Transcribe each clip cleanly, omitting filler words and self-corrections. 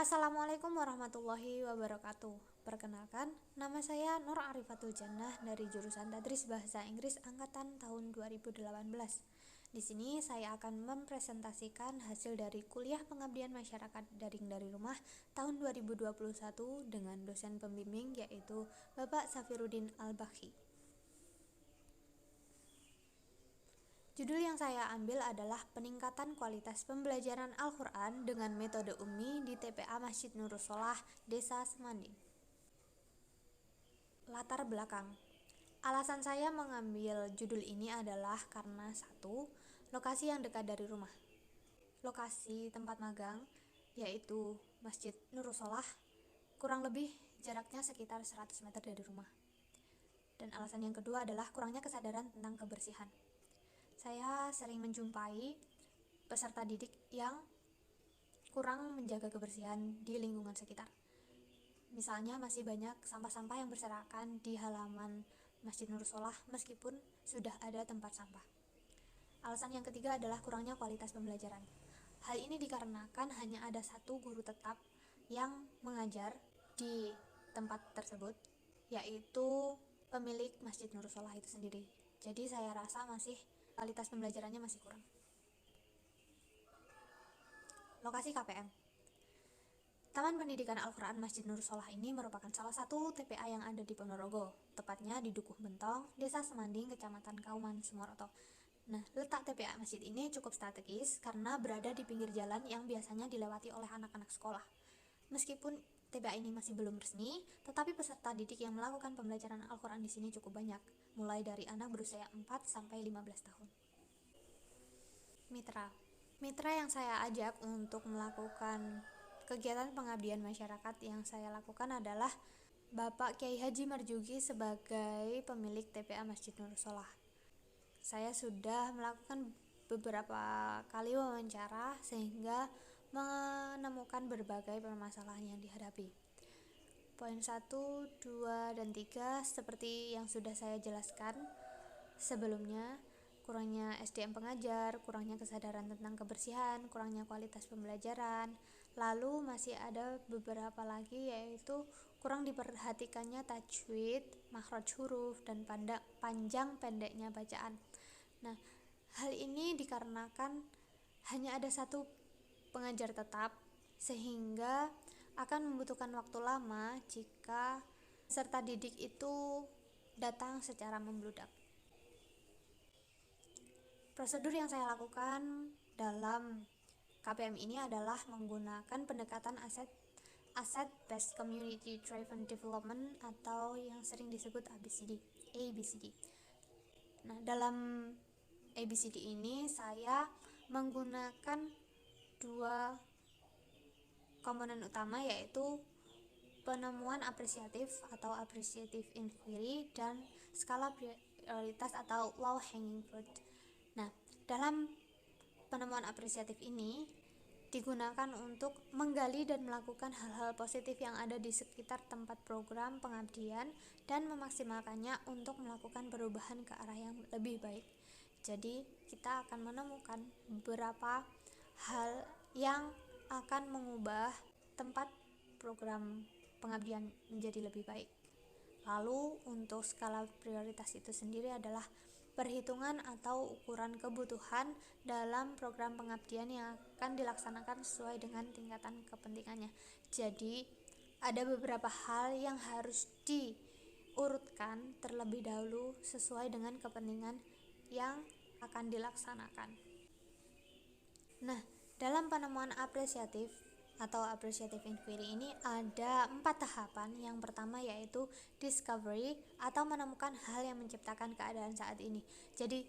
Assalamualaikum warahmatullahi wabarakatuh. Perkenalkan, nama saya Nur Arifatul Jannah dari jurusan Tadris Bahasa Inggris angkatan tahun 2018. Di sini saya akan mempresentasikan hasil dari kuliah pengabdian masyarakat daring dari rumah tahun 2021 dengan dosen pembimbing yaitu Bapak Safiruddin Al-Bakhi. Judul yang saya ambil adalah peningkatan kualitas pembelajaran Al-Quran dengan metode ummi di TPA Masjid Nurus Solah, Desa Semanding. Latar belakang. Alasan saya mengambil judul ini adalah karena satu, lokasi yang dekat dari rumah. Lokasi tempat magang yaitu Masjid Nurus Solah, kurang lebih jaraknya sekitar 100 meter dari rumah. Dan alasan yang kedua adalah kurangnya kesadaran tentang kebersihan. Saya sering menjumpai peserta didik yang kurang menjaga kebersihan di lingkungan sekitar. Misalnya masih banyak sampah-sampah yang berserakan di halaman Masjid Nurus Solah meskipun sudah ada tempat sampah. Alasan yang ketiga adalah kurangnya kualitas pembelajaran. Hal ini dikarenakan hanya ada satu guru tetap yang mengajar di tempat tersebut, yaitu pemilik Masjid Nurus Solah itu sendiri. Jadi saya rasa kualitas pembelajarannya masih kurang. Lokasi KPM. Taman Pendidikan Al-Quran Masjid Nurus Solah ini merupakan salah satu TPA yang ada di Ponorogo, tepatnya di Dukuh Bentong, Desa Semanding, Kecamatan Kauman, Sumoroto. Nah, letak TPA masjid ini cukup strategis karena berada di pinggir jalan yang biasanya dilewati oleh anak-anak sekolah. Meskipun TPA ini masih belum resmi, tetapi peserta didik yang melakukan pembelajaran Al-Quran di sini cukup banyak, mulai dari anak berusia 4 sampai 15 tahun. Mitra yang saya ajak untuk melakukan kegiatan pengabdian masyarakat yang saya lakukan adalah Bapak Kiai Haji Marjuki sebagai pemilik TPA Masjid Nurus Solah. Saya sudah melakukan beberapa kali wawancara sehingga menemukan berbagai permasalahan yang dihadapi. Poin 1, 2, dan 3 seperti yang sudah saya jelaskan sebelumnya, kurangnya SDM pengajar, kurangnya kesadaran tentang kebersihan, kurangnya kualitas pembelajaran. Lalu masih ada beberapa lagi yaitu kurang diperhatikannya tajwid, makhraj huruf, dan panjang pendeknya bacaan. Nah, hal ini dikarenakan hanya ada satu pengajar tetap sehingga akan membutuhkan waktu lama jika peserta didik itu datang secara membludak. Prosedur yang saya lakukan dalam KPM ini adalah menggunakan pendekatan Asset Based Community Driven Development atau yang sering disebut ABCD. Nah, dalam ABCD ini saya menggunakan dua komponen utama yaitu penemuan apresiatif atau appreciative inquiry dan skala prioritas atau low hanging fruit. Nah, dalam penemuan apresiatif ini digunakan untuk menggali dan melakukan hal-hal positif yang ada di sekitar tempat program pengabdian dan memaksimalkannya untuk melakukan perubahan ke arah yang lebih baik. Jadi, kita akan menemukan beberapa hal yang akan mengubah tempat program pengabdian menjadi lebih baik. Lalu, untuk skala prioritas itu sendiri adalah perhitungan atau ukuran kebutuhan dalam program pengabdian yang akan dilaksanakan sesuai dengan tingkatan kepentingannya. Jadi, ada beberapa hal yang harus diurutkan terlebih dahulu sesuai dengan kepentingan yang akan dilaksanakan. Nah, dalam penemuan apresiatif atau appreciative inquiry ini ada 4 tahapan. Yang pertama yaitu discovery atau menemukan hal yang menciptakan keadaan saat ini. Jadi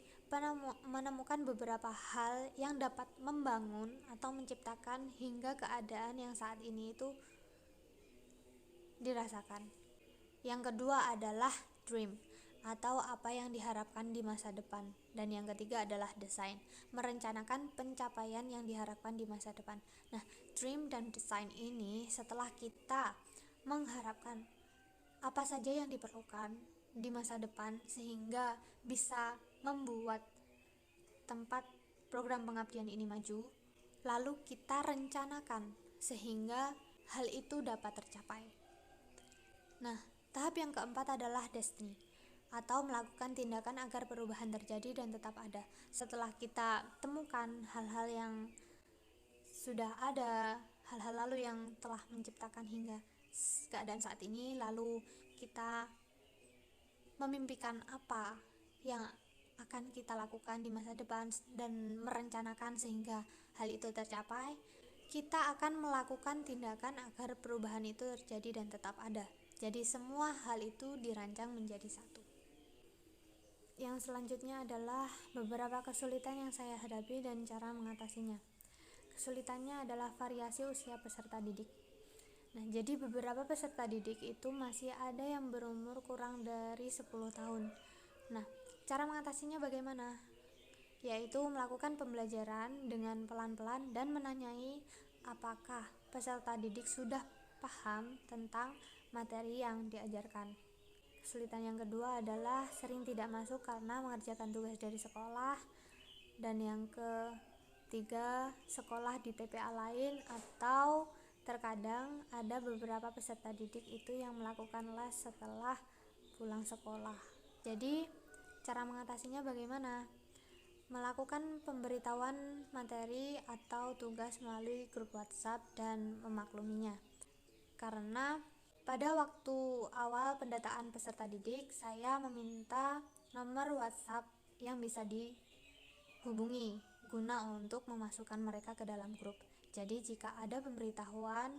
menemukan beberapa hal yang dapat membangun atau menciptakan hingga keadaan yang saat ini itu dirasakan. Yang kedua adalah dream atau apa yang diharapkan di masa depan. Dan yang ketiga adalah design, merencanakan pencapaian yang diharapkan di masa depan. Nah, dream dan design ini setelah kita mengharapkan apa saja yang diperlukan di masa depan sehingga bisa membuat tempat program pengabdian ini maju, lalu kita rencanakan sehingga hal itu dapat tercapai. Nah, tahap yang keempat adalah destiny, atau melakukan tindakan agar perubahan terjadi dan tetap ada. Setelah kita temukan hal-hal yang sudah ada, hal-hal lalu yang telah menciptakan hingga keadaan saat ini, lalu kita memimpikan apa yang akan kita lakukan di masa depan dan merencanakan sehingga hal itu tercapai, kita akan melakukan tindakan agar perubahan itu terjadi dan tetap ada. Jadi semua hal itu dirancang menjadi satu. Yang selanjutnya adalah beberapa kesulitan yang saya hadapi dan cara mengatasinya. Kesulitannya adalah variasi usia peserta didik. Nah, jadi beberapa peserta didik itu masih ada yang berumur kurang dari 10 tahun. Nah, cara mengatasinya bagaimana? Yaitu melakukan pembelajaran dengan pelan-pelan dan menanyai apakah peserta didik sudah paham tentang materi yang diajarkan. Kesulitan yang kedua adalah sering tidak masuk karena mengerjakan tugas dari sekolah. Dan yang ketiga, sekolah di TPA lain, atau terkadang ada beberapa peserta didik itu yang melakukan les setelah pulang sekolah. Jadi, cara mengatasinya bagaimana? Melakukan pemberitahuan materi atau tugas melalui grup WhatsApp dan memakluminya. Karena pada waktu awal pendataan peserta didik, saya meminta nomor WhatsApp yang bisa dihubungi guna untuk memasukkan mereka ke dalam grup. Jadi jika ada pemberitahuan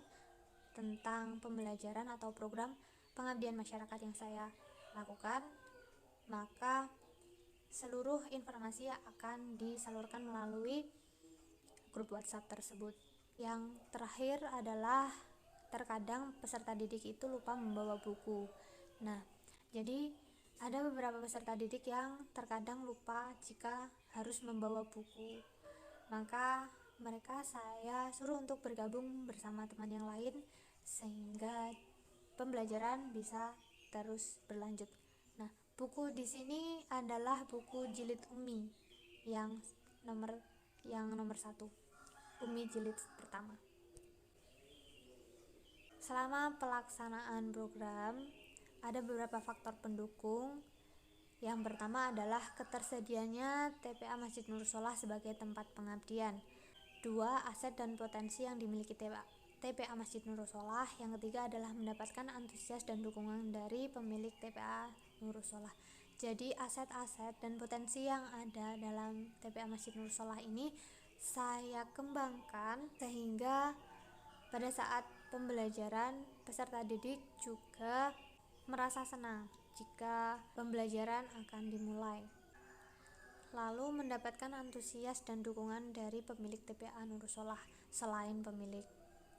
tentang pembelajaran atau program pengabdian masyarakat yang saya lakukan, maka seluruh informasi akan disalurkan melalui grup WhatsApp tersebut. Yang terakhir adalah terkadang peserta didik itu lupa membawa buku. Nah, jadi ada beberapa peserta didik yang terkadang lupa jika harus membawa buku. Maka mereka saya suruh untuk bergabung bersama teman yang lain sehingga pembelajaran bisa terus berlanjut. Nah, buku di sini adalah buku jilid Umi yang nomor 1, Umi jilid pertama. Selama pelaksanaan program, ada beberapa faktor pendukung. Yang pertama adalah ketersediaannya TPA Masjid Nur Sholah sebagai tempat pengabdian. 2. Aset dan potensi yang dimiliki TPA Masjid Nur Sholah. Yang ketiga adalah mendapatkan antusias dan dukungan dari pemilik TPA Nur Sholah. Jadi aset-aset dan potensi yang ada dalam TPA Masjid Nur Sholah ini saya kembangkan sehingga pada saat pembelajaran peserta didik juga merasa senang jika pembelajaran akan dimulai. Lalu mendapatkan antusias dan dukungan dari pemilik TPA Nur Sholah. Selain pemilik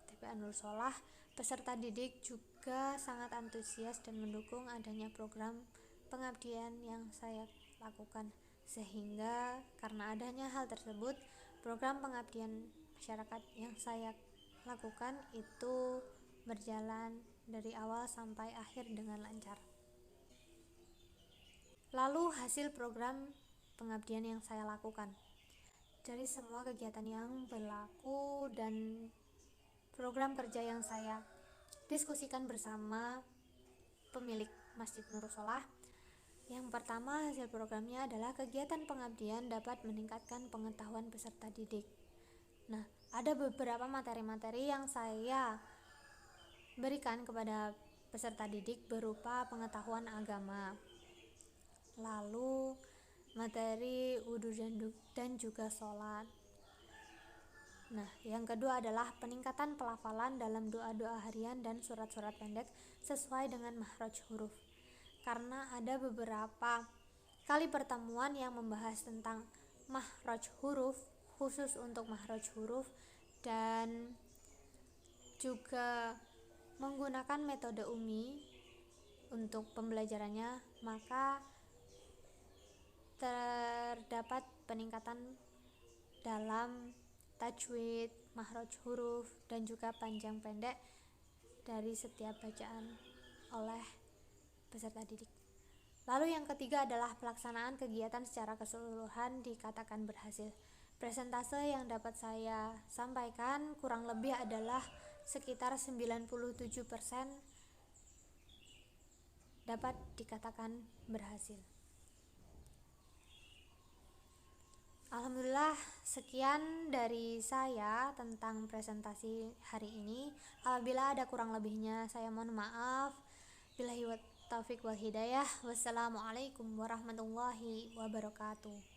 TPA Nur Sholah, peserta didik juga sangat antusias dan mendukung adanya program pengabdian yang saya lakukan. Sehingga karena adanya hal tersebut, program pengabdian masyarakat yang saya lakukan itu berjalan dari awal sampai akhir dengan lancar. Lalu hasil program pengabdian yang saya lakukan dari semua kegiatan yang berlaku dan program kerja yang saya diskusikan bersama pemilik Masjid Nur Sholah. Yang pertama, hasil programnya adalah kegiatan pengabdian dapat meningkatkan pengetahuan peserta didik. Nah, ada beberapa materi-materi yang saya berikan kepada peserta didik berupa pengetahuan agama, lalu materi wudhu dan juga sholat. Nah, yang kedua adalah peningkatan pelafalan dalam doa-doa harian dan surat-surat pendek sesuai dengan makhraj huruf. Karena ada beberapa kali pertemuan yang membahas tentang makhraj huruf, khusus untuk makhraj huruf, dan juga menggunakan metode Umi untuk pembelajarannya, maka terdapat peningkatan dalam tajwid, makhraj huruf, dan juga panjang pendek dari setiap bacaan oleh peserta didik. Lalu yang ketiga adalah pelaksanaan kegiatan secara keseluruhan dikatakan berhasil. Presentase yang dapat saya sampaikan kurang lebih adalah sekitar 97% dapat dikatakan berhasil. Alhamdulillah, sekian dari saya tentang presentasi hari ini. Apabila ada kurang lebihnya, saya mohon maaf. Billahi wa taufiq wal hidayah. Wassalamualaikum warahmatullahi wabarakatuh.